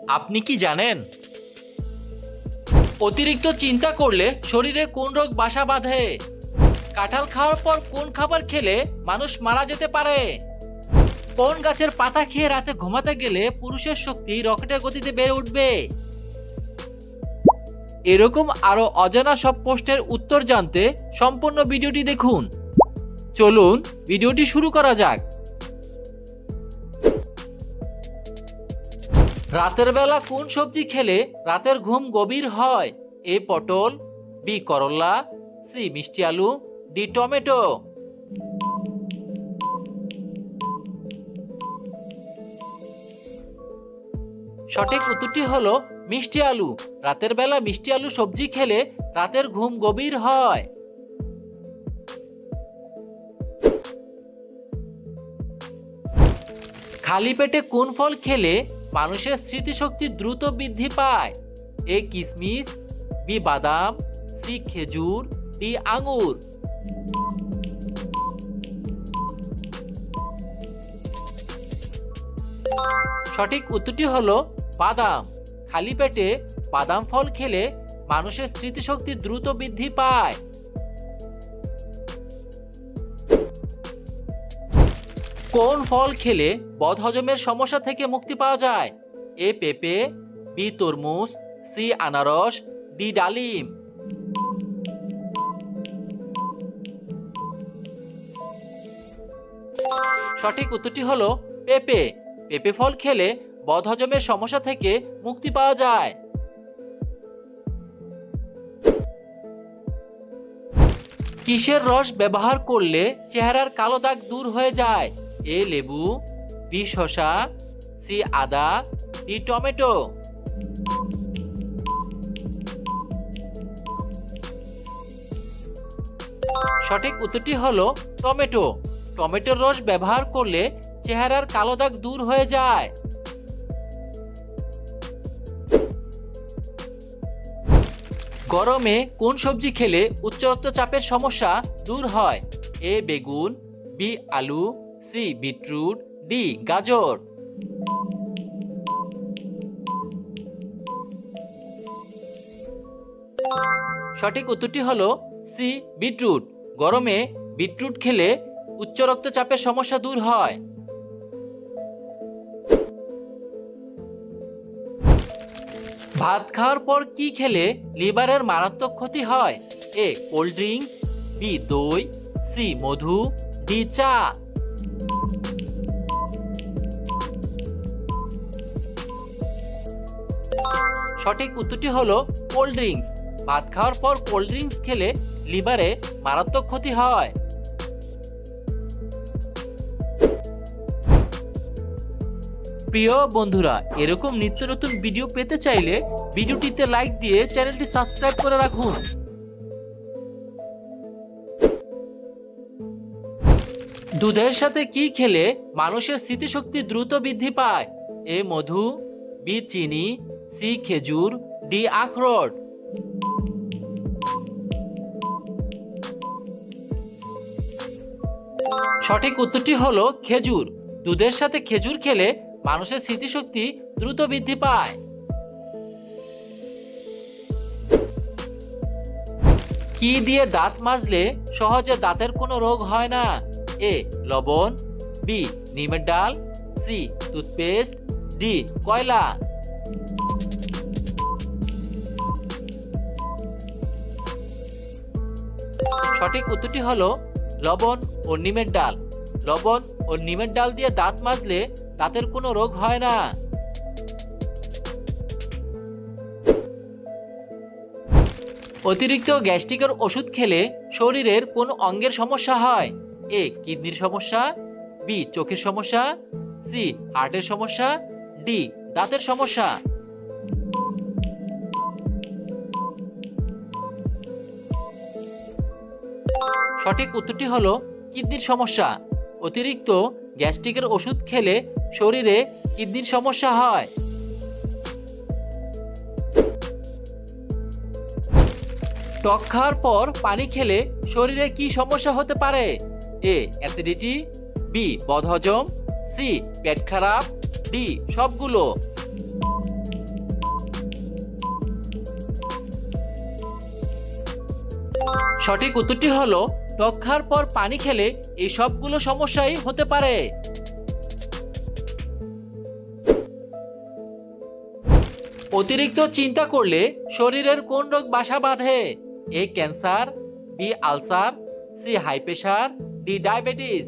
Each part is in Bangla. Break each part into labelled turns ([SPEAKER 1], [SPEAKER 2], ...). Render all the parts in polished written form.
[SPEAKER 1] আপনি কি জানেন অতিরিক্ত চিন্তা করলে শরীরে কোন রোগ বাসা বাঁধে? কাঁঠাল খাওয়ার পর কোন খাবার খেলে মানুষ মারা যেতে পারে? কোন গাছের পাতা খেয়ে রাতে ঘুমাতে গেলে পুরুষের শক্তি রকেটের গতিতে বেড়ে উঠবে? এরকম আরো অজানা সব প্রশ্নের উত্তর জানতে সম্পূর্ণ ভিডিওটি দেখুন। চলুন ভিডিওটি শুরু করা যাক। রাতের বেলা কোন সবজি খেলে রাতের ঘুম গভীর হয়? এ পটল, বি করলা, সি মিষ্টি আলু, ডি টমেটো। সঠিক উত্তরটি হলো মিষ্টি আলু। রাতের বেলা মিষ্টি আলু সবজি খেলে রাতের ঘুম গভীর হয়। খালি পেটে কোন ফল খেলে মানুষের স্মৃতিশক্তি দ্রুত বৃদ্ধি পায়? এ কিশমিশ, বি বাদাম, সি খেজুর, ডি আঙ্গুর। সঠিক উত্তরটি হলো বাদাম। খালি পেটে বাদাম ফল খেলে মানুষের স্মৃতিশক্তি দ্রুত বৃদ্ধি পায়। কোন ফল খেলে বদহজমের সমস্যা থেকে মুক্তি পাওয়া যায়? এ পেঁপে, বি তরমুজ, সি আনারস, ডি ডালিম। সঠিক উত্তরটি হলো পেঁপে। পেঁপে ফল খেলে বদহজমের সমস্যা থেকে মুক্তি পাওয়া যায়। কিসের রস ব্যবহার করলে চেহারার কালো দাগ দূর হয়ে যায়? এ লেবু, বি শসা, সি আদা, ডি টমেটো। সঠিক উত্তরটি হলো টমেটো। টমেটোর রস ব্যবহার করলে চেহারার কালো দাগ দূর হয়ে যায়। গরমে কোন সবজি খেলে উচ্চ রক্তচাপের সমস্যা দূর হয়? এ বেগুন, বি আলু, সি বিটরুট, ডি গাজর। সঠিক উত্তরটি হলো সি বিটরুট। গরমে বিটরুট খেলে উচ্চ রক্তচাপের সমস্যা দূর হয়। ভাত খাওয়ার পর কি খেলে লিভারের মারাত্মক ক্ষতি হয়? এ কোল্ড ড্রিঙ্কস, বি দই, সি মধু, ডি চা। সঠিক উত্তরটি হলো কোল্ড ড্রিঙ্কস। ভাত খাওয়ার পর কোল্ড ড্রিঙ্কস খেলে লিভারে মারাত্মক ক্ষতি হয়। প্রিয় বন্ধুরা, এরকম নিত্য নতুন ভিডিও পেতে চাইলে ভিডিওটিতে লাইক দিয়ে চ্যানেলটি সাবস্ক্রাইব করে রাখুন। দুধের সাথে কি খেলে মানুষের স্মৃতিশক্তি দ্রুত বৃদ্ধি পায়? এ মধু, বি চিনি, সি খেজুর, ডি আখরোট। সঠিক উত্তরটি হলো খেজুর। দুধের সাথে খেজুর খেলে মানুষের স্মৃতিশক্তি দ্রুত বৃদ্ধি পায়। কি দিয়ে দাঁত মাজলে সহজে দাঁতের কোনো রোগ হয় না? এ লবণ, বি নিমের ডাল, সি টুথপেস্ট, ডি কয়লা। সঠিক উত্তরটি হলো লবণ ও নিমের ডাল। লবণ ও নিমের ডাল দিয়ে দাঁত মাজলে দাঁতের কোনো রোগ হয় না। অতিরিক্ত গ্যাস্ট্রিকের ওষুধ খেলে শরীরের কোন অঙ্গের সমস্যা হয়? এ কিডনির সমস্যা, বি চোখের সমস্যা, সি হার্টের সমস্যা, ডি দাঁতের সমস্যা। সঠিক উত্তরটি হলো কিডনির সমস্যা। অতিরিক্ত গ্যাস্ট্রিকের ওষুধ খেলে শরীরে কিডনির সমস্যা হয়। টক খাওয়ার পর পানি খেলে শরীরে কি সমস্যা হতে পারে? এ অ্যাসিডিটি, বি বদহজম, সি পেট খারাপ, ডি সবগুলো। সঠিক উত্তরটি হলো টক খাওয়ার পর পানি খেলে এই সবগুলো সমস্যাই হতে পারে। অতিরিক্ত চিন্তা করলে শরীরের কোন রোগ বাসা বাঁধে? A cancer, B ulcer, C high pressure, D diabetes.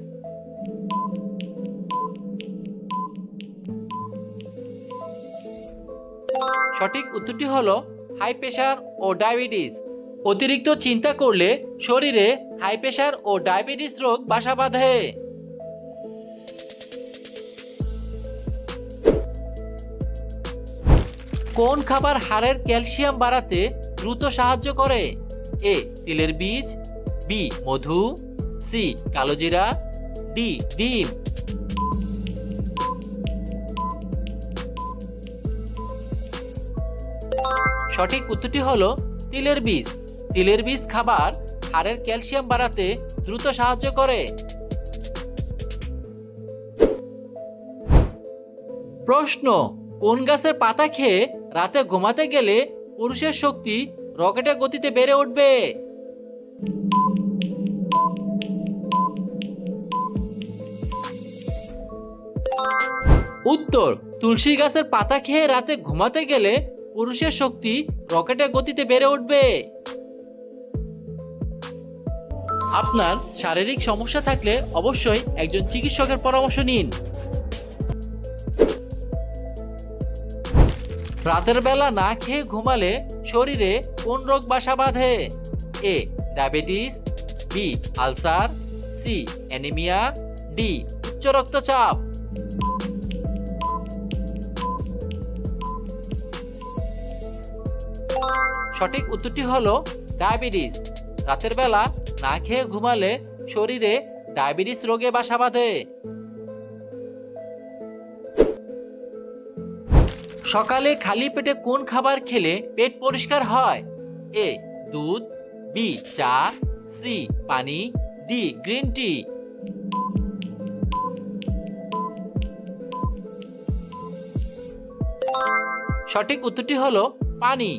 [SPEAKER 1] সঠিক উত্তরটি হলো হাই প্রেশার ও ডায়াবেটিস। অতিরিক্ত চিন্তা করলে শরীরে হাই প্রেশার ও ডায়াবেটিস রোগ বাসা বাঁধে। কোন খাবার হাড়ের ক্যালসিয়াম বাড়াতে দ্রুত সাহায্য করে? এ তিলের বীজ, বি মধু, সি কালোজিরা, ডি ডিম। সঠিক উত্তরটি হলো তিলের বীজ। তিলের বীজ খাবার হাড়ের ক্যালসিয়াম বাড়াতে দ্রুত সাহায্য করে। প্রশ্ন, কোন গাছের পাতা খেয়ে রাতে ঘুমাতে গেলে পুরুষের শক্তি রকেটের গতিতে বেড়ে উঠবে? উত্তর, তুলসী গাছের পাতা খেয়ে রাতে ঘুমাতে গেলে পুরুষের শক্তি রকেটের গতিতে বেড়ে উঠবে। আপনার শারীরিক সমস্যা থাকলে অবশ্যই একজন চিকিৎসকের পরামর্শ নিন। রাতের বেলা না খেয়ে ঘুমালে শরীরে কোন রোগ বাসা বাঁধে? A diabetes, B ulcer, C anaemia, D উচ্চ রক্তচাপ। সঠিক উত্তরটি হলো ডায়াবেটিস। রাতের বেলা না খেয়ে ঘুমালে শরীরে ডায়াবেটিস রোগে বাসা বাঁধে। সকালে খালি পেটে কোন খাবার খেলে পেট পরিষ্কার হয়? এ দুধ, বি চা, সি পানি, ডি গ্রিন টি। সঠিক উত্তরটি হলো পানি।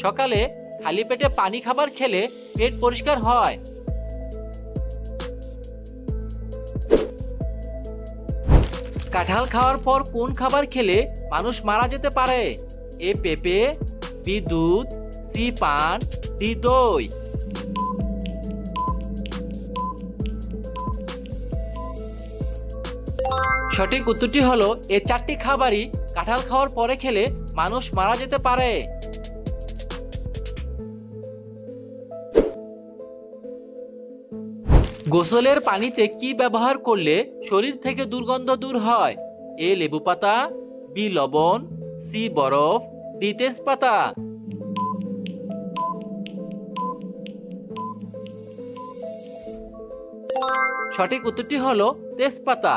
[SPEAKER 1] সকালে খালি পেটে পানি খাবার খেলে পেট পরিষ্কার হয়। কাঁঠাল খাওয়ার পর কোন খাবার খেলে মানুষ মারা যেতে পারে? এ পেঁপে, বি দুধ, সি পান, ডি দই। সঠিক উত্তরটি হলো এই চারটি খাবারই কাঁঠাল খাওয়ার পরে খেলে মানুষ মারা যেতে পারে। গোসলের পানিতে কি ব্যবহার করলে শরীর থেকে দুর্গন্ধ দূর হয়? এ লেবু পাতা, বি লবণ, সি বরফ, ডি তেজপাতা। সঠিক উত্তরটি হলো তেজপাতা।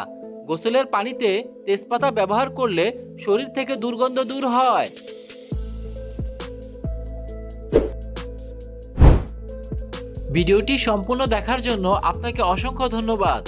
[SPEAKER 1] গোসলের পানিতে তেজপাতা ব্যবহার করলে শরীর থেকে দুর্গন্ধ দূর হয়। ভিডিওটি সম্পূর্ণ দেখার জন্য আপনাকে অসংখ্য ধন্যবাদ।